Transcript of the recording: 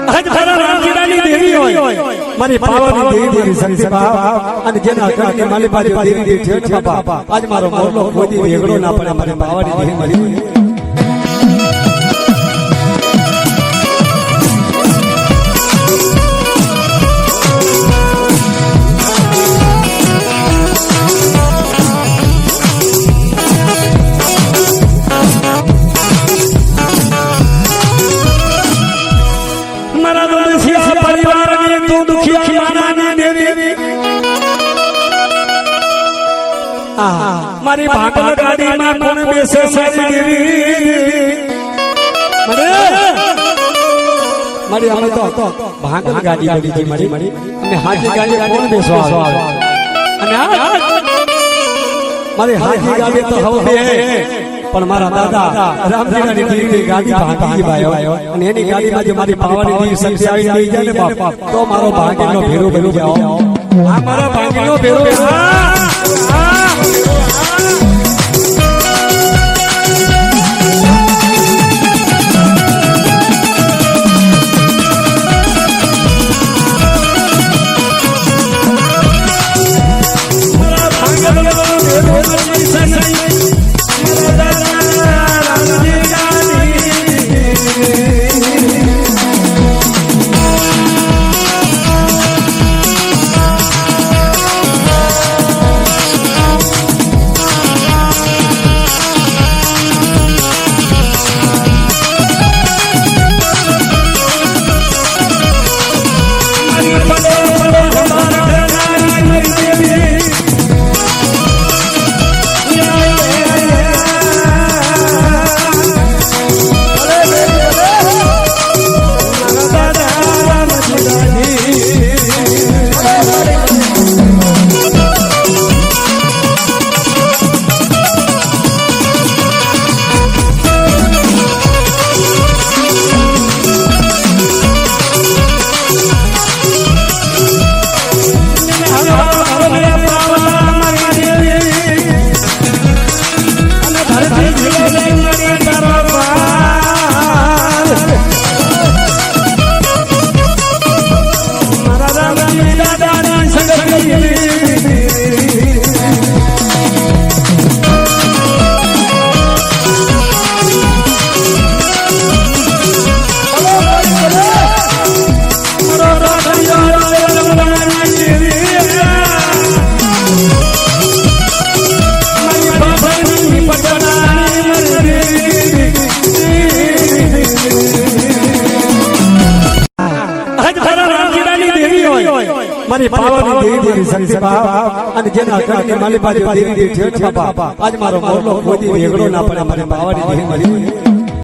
આજ મારા રામજીરાની દેવી હોય મારી પાવાની દેવી શક્તિ બાપ અને જેના કારણે મારી બાજુ દેવી છે બાપા આજ મારો મોરલો કોઈ વેગળો ના પડે મારી પાવાની દેવી મળી મારી ભાગલ ગાડીમાં કોણ બેસે મારી દેવી મારી અમે તો ભાગલ ગાડી પડી છે મારી અને હાથી ગાડી કોણ બેસવા આવે અને મારી હાથી ગાડી તો હવે પણ મારા દાદા રામજીરાની દેવી ગાડી ભાગી ભાયો અને એની ગાડીમાં જે મારી પાવાની દેવી શક્તિ આવી જાય ને બાપ તો મારો ભાગીનો ભેરો બની જાઓ આ મારો ભાગીનો ભેરો મારી પાવાની દેવી શક્તિ બાપ અને જેના કારણે મારી બાજુ દેવી છે બાપા આજ મારો મોરલો કોઈ વેગળો ના પડે મારી પાવાની દેવી મળી